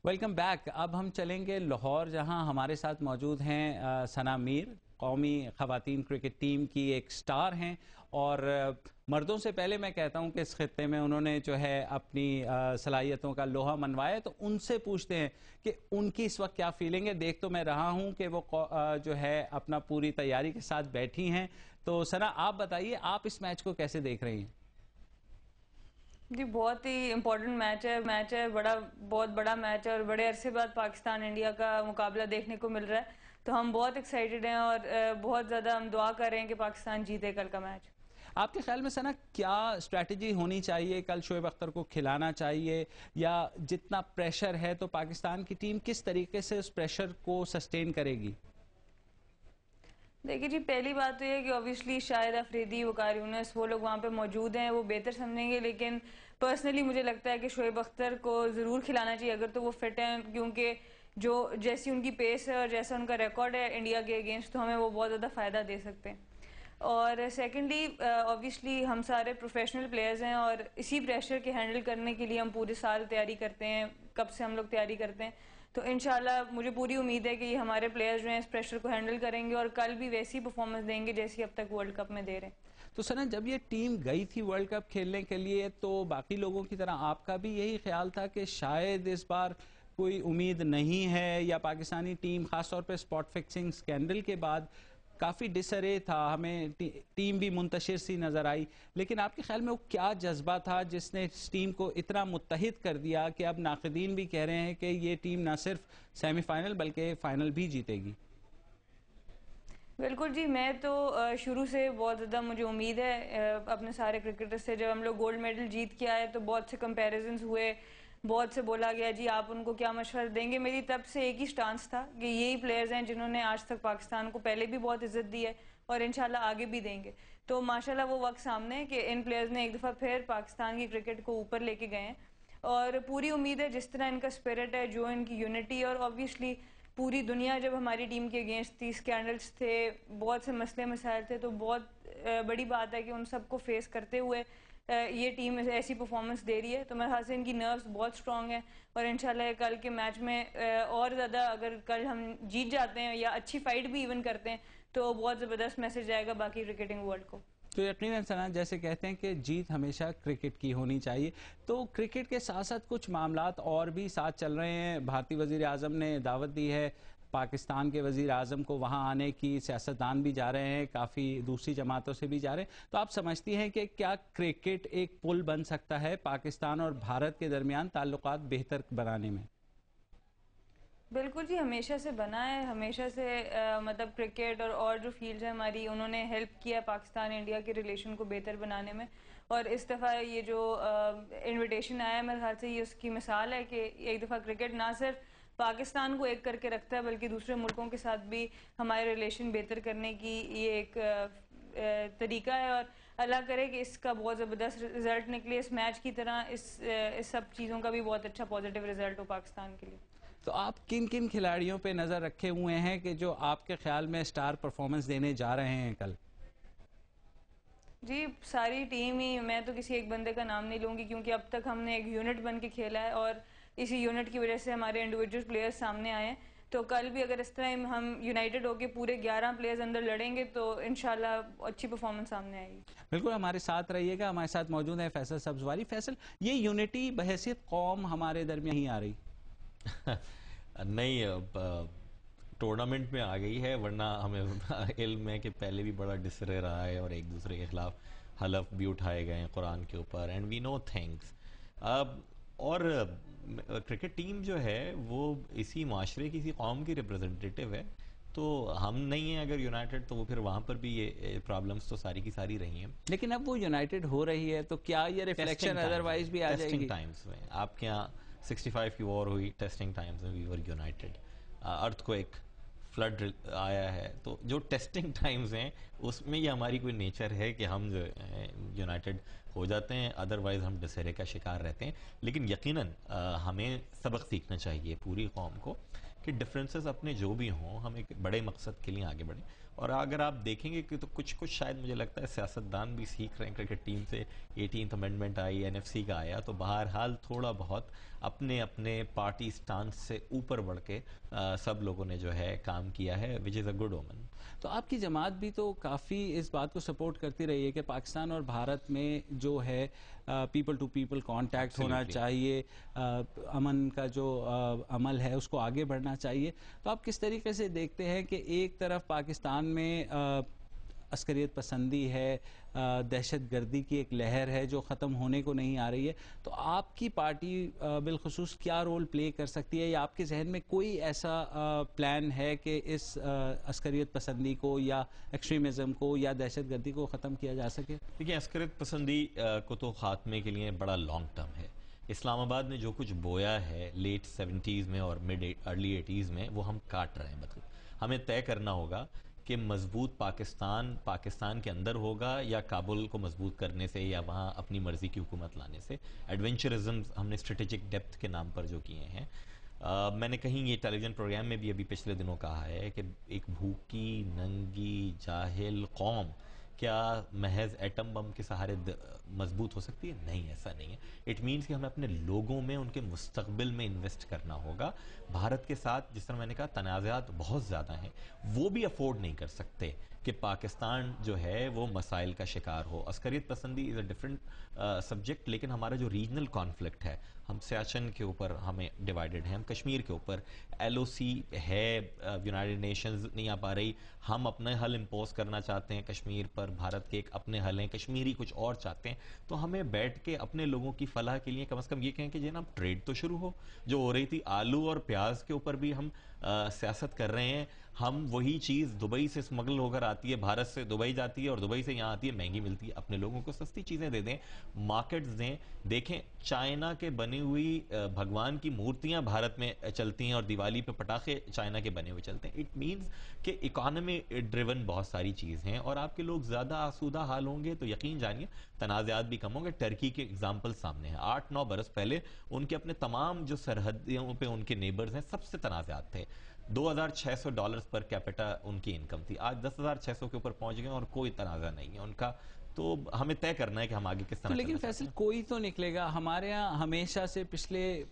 Welcome back. اب ہم چلیں گے لاہور، جہاں ہمارے ساتھ موجود ہیں ثنا میر. قومی خواتین کرکٹ ٹیم کی ایک سٹار ہیں اور مردوں سے پہلے میں کہتا ہوں کہ اس خطے میں انہوں نے جو ہے اپنی صلاحیتوں کا لوہا منوایا. تو ان سے پوچھتے ہیں کہ ان کی اس وقت کیا فیلنگ ہے. دیکھ تو میں رہا ہوں کہ وہ جو ہے اپنا پوری تیاری کے ساتھ بیٹھی ہیں. تو ثنا، آپ بتائیے آپ اس میچ کو کیسے دیکھ رہی ہیں؟ جی بہت ہی امپورٹنٹ میچ ہے بہت بڑا میچ ہے اور بڑے عرصے بعد پاکستان انڈیا کا مقابلہ دیکھنے کو مل رہا ہے. تو ہم بہت ایکسائٹڈ ہیں اور بہت زیادہ ہم دعا کر رہے ہیں کہ پاکستان جیتے کل کا میچ. آپ کے خیال میں ثنا کیا اسٹریٹجی ہونی چاہیے؟ کل شعیب اختر کو کھلانا چاہیے یا جتنا پریشر ہے تو پاکستان کی ٹیم کس طریقے سے اس پریشر کو سسٹین کرے گی؟ دیکھیے جی، پہلی بات تو یہ کہ اوبیسلی شاہد افریدی، وقار یونس، وہ لوگ وہاں پہ موجود ہیں، وہ بہتر سمجھیں گے. لیکن پرسنلی مجھے لگتا ہے کہ شعیب اختر کو ضرور کھلانا چاہیے اگر تو وہ فٹ ہیں، کیونکہ جیسی ان کی پیس ہے اور جیسا ان کا ریکارڈ ہے انڈیا کے اگینسٹ، تو ہمیں وہ بہت زیادہ فائدہ دے سکتے ہیں. اور سیکنڈلی اوبیسلی ہم سارے پروفیشنل پلیئرز ہیں اور اسی پریشر کے ہینڈل کرنے کے لیے ہم پورے سال تیاری کرتے ہیں. کب سے ہم لوگ تیاری کرتے ہیں، تو انشاءاللہ مجھے پوری امید ہے کہ یہ ہمارے پلیئرز جو ہیں اس پریشر کو ہینڈل کریں گے اور کل بھی ویسی پرفارمنس دیں گے جیسی اب تک ورلڈ کپ میں دے رہے ہیں. تو ثنا، جب یہ ٹیم گئی تھی ورلڈ کپ کھیلنے کے لیے تو باقی لوگوں کی طرح آپ کا بھی یہی خیال تھا کہ شاید اس بار کوئی امید نہیں ہے، یا پاکستانی ٹیم خاص طور پہ اسپاٹ فکسنگ سکینڈل کے بعد کافی ڈس ارے تھا، ہمیں ٹیم بھی منتشر سی نظر آئی؟ لیکن آپ کے خیال میں وہ کیا جذبہ تھا جس نے اس ٹیم کو اتنا متحد کر دیا کہ اب ناقدین بھی کہہ رہے ہیں کہ یہ ٹیم نہ صرف سیمی فائنل بلکہ فائنل بھی جیتے گی؟ بالکل جی، میں تو شروع سے بہت زیادہ مجھے امید ہے اپنے سارے کرکٹر سے. جب ہم لوگ گولڈ میڈل جیت کے آئے تو بہت سے کمپیریزنز ہوئے، بہت سے بولا گیا جی آپ ان کو کیا مشورہ دیں گے. میری طرف سے ایک ہی سٹانس تھا کہ یہی پلیئرز ہیں جنہوں نے آج تک پاکستان کو پہلے بھی بہت عزت دی ہے اور انشاءاللہ آگے بھی دیں گے. تو ماشاءاللہ وہ وقت سامنے ہے کہ ان پلیئرز نے ایک دفعہ پھر پاکستان کی کرکٹ کو اوپر لے کے گئے ہیں اور پوری امید ہے جس طرح ان کا اسپرٹ ہے، جو ان کی یونٹی، اور اوبویسلی پوری دنیا جب ہماری ٹیم کے اگینسٹ تھی، اسکینڈلز تھے، بہت سے مسئلے مسائل تھے، تو بہت بڑی بات ہے کہ ان سب کو فیس کرتے ہوئے یہ ٹیم ایسی پرفارمنس دے رہی ہے. تو میرے خیال سے ان کی نروس بہت اسٹرانگ ہیں اور انشاءاللہ کل کے میچ میں اور زیادہ اگر کل ہم جیت جاتے ہیں یا اچھی فائٹ بھی ایون کرتے ہیں تو بہت زبردست میسج جائے گا باقی کرکٹنگ ورلڈ کو. تو یقیناً ثنا، جیسے کہتے ہیں کہ جیت ہمیشہ کرکٹ کی ہونی چاہیے، تو کرکٹ کے ساتھ ساتھ کچھ معاملات اور بھی ساتھ چل رہے ہیں. بھارتی وزیر اعظم نے دعوت دی ہے پاکستان کے وزیر اعظم کو وہاں آنے کی. سیاستدان بھی جا رہے ہیں، کافی دوسری جماعتوں سے بھی جا رہے ہیں. تو آپ سمجھتی ہیں کہ کیا کرکٹ ایک پل بن سکتا ہے پاکستان اور بھارت کے درمیان تعلقات بہتر بنانے میں؟ بالکل جی، ہمیشہ سے بنا ہے، ہمیشہ سے مطلب کرکٹ اور جو فیلڈز ہیں ہماری، انہوں نے ہیلپ کیا پاکستان انڈیا کے ریلیشن کو بہتر بنانے میں. اور اس دفعہ یہ جو انویٹیشن آیا ہے میرے خیال سے یہ اس کی مثال ہے کہ ایک دفعہ کرکٹ نہ صرف پاکستان کو ایک کر کے رکھتا ہے بلکہ دوسرے ملکوں کے ساتھ بھی ہمارے ریلیشن بہتر کرنے کی یہ ایک طریقہ ہے. اور اللہ کرے کہ اس کا بہت زبردست رزلٹ نکلے اس میچ کی طرح، اس سب چیزوں کا بھی بہت اچھا پازیٹیو رزلٹ ہو پاکستان کے لیے. تو آپ کن کن کھلاڑیوں پہ نظر رکھے ہوئے ہیں کہ جو آپ کے خیال میں سٹار پرفارمنس دینے جا رہے ہیں کل؟ جی ساری ٹیم ہی، میں تو کسی ایک بندے کا نام نہیں لوں گی کیونکہ اب تک ہم نے ایک یونٹ بن کے کھیلا ہے اور اسی یونٹ کی وجہ سے ہمارے انڈیویجول پلیئرز سامنے آئے ہیں. تو کل بھی اگر اس طرح ہم یونائٹڈ ہو کے پورے 11 پلیئرز اندر لڑیں گے تو انشاءاللہ اچھی پرفارمنس سامنے آئے گی. بالکل، ہمارے ساتھ رہیے گا. ہمارے ساتھ موجود ہے فیصل سبزواری. فیصل، یہ یونٹی بحیثیت قوم ہمارے درمیان ہی آ رہی؟ نہیں، ٹورنامنٹ میں آ گئی ہے، ورنہ ہمیں علم ہے کہ پہلے بھی بڑا ڈسرے رہا ہے اور ایک دوسرے کے خلاف حلف بھی اٹھائے گئے ہیں قرآن کے اوپر، اینڈ وی نو تھنگس. اور کرکٹ ٹیم جو ہے وہ اسی معاشرے کی، اسی قوم کی ریپرزنٹیٹیو ہے. تو ہم نہیں ہیں اگر یونائٹڈ، تو وہ پھر وہاں پر بھی یہ پرابلمس تو ساری کی ساری رہی ہیں. لیکن اب وہ یونائٹڈ ہو رہی ہے تو کیا یہ ریفلیکشن ادروائز بھی آ جائے گی؟ ٹیسٹنگ ٹائمز میں آپ کے یہاں 65 کی وار ہوئی، ٹیسٹنگ ٹائمز میں وی ور یونائٹڈ. ارتھ کو ایک فلڈ آیا ہے، تو جو ٹیسٹنگ ٹائمز ہیں اس میں یہ ہماری کوئی نیچر ہے کہ ہم جو یونائٹڈ ہو جاتے ہیں، ادروائز ہم ڈسہرے کا شکار رہتے ہیں. لیکن یقیناً ہمیں سبق سیکھنا چاہیے پوری قوم کو کہ ڈفرینسز اپنے جو بھی ہوں، ہم ایک بڑے مقصد کے لیے آگے بڑھیں. اور اگر آپ دیکھیں گے کہ تو کچھ شاید مجھے لگتا ہے سیاستدان بھی سیکھ رہے ہیں کرکٹ ٹیم سے. 18th امینڈمنٹ آئی, NFC کا آیا, تو بہرحال تھوڑا بہت اپنے اپنے پارٹی سٹانس سے اوپر بڑھ کے سب لوگوں نے جو ہے کام کیا ہے, وچ از اے گڈ اومن. تو آپ کی جماعت بھی تو کافی اس بات کو سپورٹ کرتی رہی ہے کہ پاکستان اور بھارت میں جو ہے پیپل ٹو پیپل کانٹیکٹ ہونا چاہیے, امن کا جو عمل ہے اس کو آگے بڑھنا چاہیے. تو آپ کس طریقے سے دیکھتے ہیں کہ ایک طرف پاکستان میں عسکریت پسندی ہے, دہشت گردی کی ایک لہر ہے جو ختم ہونے کو نہیں آ رہی ہے, تو آپ کی پارٹی بالخصوص کیا رول پلے کر سکتی ہے, یا آپ کے ذہن میں کوئی ایسا پلان ہے کہ اس عسکریت پسندی کو یا ایکسٹریمزم کو یا دہشت گردی کو ختم کیا جا سکے؟ دیکھیں, عسکریت پسندی کو تو خاتمے کے لیے بڑا لانگ ٹرم ہے. اسلام آباد نے جو کچھ بویا ہے لیٹ 70s میں اور ارلی 80s میں, وہ ہم کاٹ رہے ہیں. مطلب ہمیں طے کرنا ہوگا کہ مضبوط پاکستان کے اندر ہوگا یا کابل کو مضبوط کرنے سے یا وہاں اپنی مرضی کی حکومت لانے سے. ایڈونچرزم ہم نے اسٹریٹجک ڈیپتھ کے نام پر جو کیے ہیں, میں نے کہیں یہ ٹیلی ویژن پروگرام میں بھی ابھی پچھلے دنوں کہا ہے کہ ایک بھوکی ننگی جاہل قوم کیا محض ایٹم بم کے سہارے مضبوط ہو سکتی ہے؟ نہیں, ایسا نہیں ہے. اٹ مینس کہ ہمیں اپنے لوگوں میں, ان کے مستقبل میں انویسٹ کرنا ہوگا. بھارت کے ساتھ جس طرح میں نے کہا تنازعات بہت زیادہ ہیں, وہ بھی افورڈ نہیں کر سکتے کہ پاکستان جو ہے وہ مسائل کا شکار ہو. عسکریت پسندی از اے ڈفرنٹ سبجیکٹ, لیکن ہمارا جو ریجنل کانفلکٹ ہے, ہم سیاچن کے اوپر ہمیں ڈیوائیڈڈ ہیں, ہم کشمیر کے اوپر LOC ہے, یونائٹڈ نیشنز نہیں آ پا رہی, ہم اپنے حل امپوز کرنا چاہتے ہیں کشمیر پر, بھارت کے ایک اپنے حل ہیں, کشمیری کچھ اور چاہتے ہیں. تو ہمیں بیٹھ کے اپنے لوگوں کی فلاح کے لیے کم از کم یہ کہیں کہ جناب ٹریڈ تو شروع ہو. جو ہو رہی تھی آلو اور پیاز کے اوپر بھی ہم سیاست کر رہے ہیں. ہم وہی چیز دبئی سے اسمگل ہو کر آتی ہے, بھارت سے دبئی جاتی ہے اور دبئی سے یہاں آتی ہے, مہنگی ملتی ہے. اپنے لوگوں کو سستی چیزیں دے دیں, مارکیٹس دیں. دیکھیں چائنا کے بنی ہوئی بھگوان کی مورتیاں بھارت میں چلتی ہیں اور دیوالی پہ پٹاخے چائنا کے بنے ہوئے چلتے ہیں. اٹ مینز کہ اکانومی ڈریون بہت ساری چیز ہیں, اور آپ کے لوگ زیادہ آسودہ حال ہوں گے تو یقین جانیے تنازعات بھی کم ہوں گے. ٹرکی کے اگزامپل سامنے ہیں, 8-9 برس پہلے ان کے اپنے تمام جو سرحدیوں پہ ان کے نیبرز ہیں سب سے تنازعات تھے. $2,600 پر کیپٹا ان کی انکم تھی, آج 10,600 کے اوپر پہنچ گئے اور کوئی تنازع نہیں ہے ان کا. تو ہمیں طے کرنا ہے کہ ہم آگے کس طرح. لیکن فیصل کوئی تو نکلے گا. ہمارے ہاں ہمیشہ سے پچھلے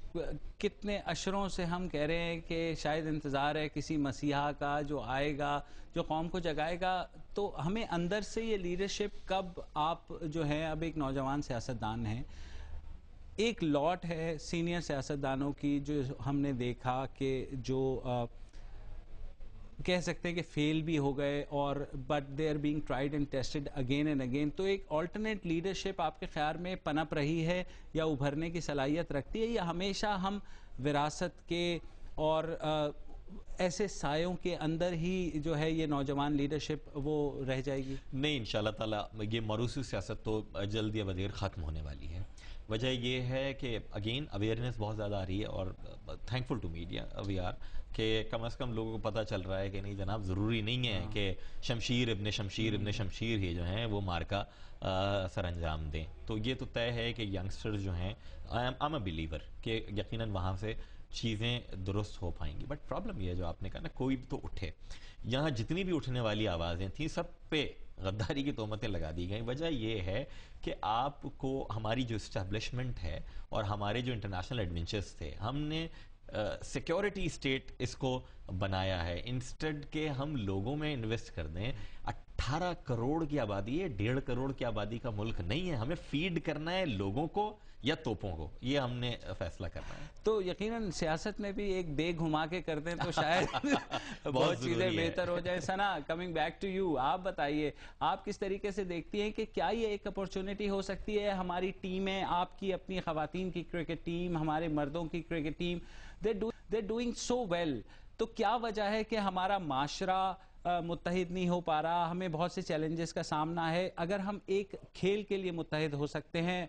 کتنے اشروں سے ہم کہہ رہے ہیں کہ شاید انتظار ہے کسی مسیحا کا جو آئے گا, جو قوم کو جگائے گا. تو ہمیں اندر سے یہ لیڈرشپ کب, آپ جو ہیں اب ایک نوجوان سیاستدان ہیں, ایک لاٹ ہے سینئر سیاستدانوں کی جو ہم نے دیکھا کہ جو کہہ سکتے ہیں کہ فیل بھی ہو گئے, اور but they are being tried and tested again and again. تو ایک آلٹرنیٹ لیڈرشپ آپ کے خیال میں پنپ رہی ہے یا ابھرنے کی صلاحیت رکھتی ہے, یا ہمیشہ ہم وراثت کے اور ایسے سایوں کے اندر ہی جو ہے یہ نوجوان لیڈرشپ وہ رہ جائے گی؟ نہیں, انشاءاللہ تعالیٰ یہ موروثی سیاست تو جلد یا بدیر ختم ہونے والی ہے. وجہ یہ ہے کہ اگین اویئرنیس بہت زیادہ آ رہی ہے, اور thankful to media we are کہ کم از کم لوگوں کو پتہ چل رہا ہے کہ نہیں جناب, ضروری نہیں ہے کہ شمشیر ابن شمشیر ہی جو ہیں وہ مارکا سر انجام دیں. تو یہ تو طے ہے کہ ینگسٹر جو ہیں, آئی ایم اے بلیور کہ یقیناً وہاں سے چیزیں درست ہو پائیں گی. بٹ پرابلم یہ ہے جو آپ نے کہا نا, کوئی تو اٹھے. یہاں جتنی بھی اٹھنے والی آوازیں تھیں سب پہ غداری کی تہمتیں لگا دی گئیں. وجہ یہ ہے کہ آپ کو ہماری جو اسٹیبلشمنٹ ہے اور ہمارے جو انٹرنیشنل ایڈونچرز تھے, ہم نے سیکیورٹی اسٹیٹ اس کو بنایا ہے, انسٹیڈ کہ ہم لوگوں میں انویسٹ کر دیں. 18 کروڑ کی آبادی ہے, 1.5 کروڑ کی آبادی کا ملک نہیں ہے. ہمیں فیڈ کرنا ہے لوگوں کو یا توپوں کو, یہ ہم نے فیصلہ کرنا ہے. تو یقیناً سیاست میں بھی ایک دے گھما کے کر دیں تو شاید بہت چیزیں بہتر ہو جائیں. ثنا, کمنگ بیک ٹو یو, آپ بتائیے آپ کس طریقے سے دیکھتی ہیں کہ کیا یہ ایک اپورچونٹی ہو سکتی ہے؟ ہماری ٹیمیں, آپ کی اپنی خواتین کی کرکٹ ٹیم, ہمارے مردوں کی cricket team, they're doing so well. تو کیا وجہ ہے کہ ہمارا معاشرہ متحد نہیں ہو پا رہا؟ ہمیں بہت سے چیلنجز کا سامنا ہے. اگر ہم ایک کھیل کے لیے متحد ہو سکتے ہیں,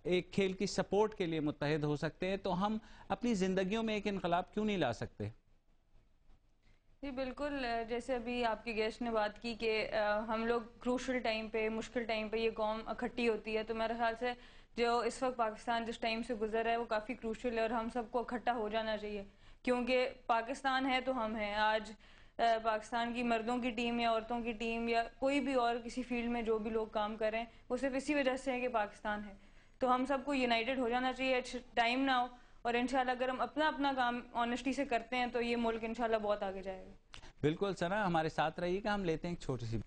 ایک کھیل کی سپورٹ کے لیے متحد ہو سکتے ہیں, تو ہم اپنی زندگیوں میں ایک انقلاب کیوں نہیں لا سکتے؟ جی بالکل, جیسے ابھی آپ کے گیسٹ نے بات کی کہ ہم لوگ کروشل ٹائم پہ, مشکل ٹائم پہ یہ قوم اکٹھی ہوتی ہے. تو میرے خیال سے جو اس وقت پاکستان جس ٹائم سے گزر رہا ہے وہ کافی کروشل ہے, اور ہم سب کو اکٹھا ہو جانا چاہیے, کیونکہ پاکستان ہے تو ہم ہیں. آج پاکستان کی مردوں کی ٹیم یا عورتوں کی ٹیم یا کوئی بھی اور کسی فیلڈ میں جو بھی لوگ کام کر رہے ہیں وہ صرف اسی وجہ سے ہے کہ پاکستان ہے. تو ہم سب کو یونائٹڈ ہو جانا چاہیے. ٹائم نہ ہو, اور انشاءاللہ اگر ہم اپنا کام آنیسٹی سے کرتے ہیں تو یہ ملک انشاءاللہ بہت آگے جائے گا. بالکل سنا, ہمارے ساتھ رہیے گا, ہم لیتے ہیں ایک چھوٹی سی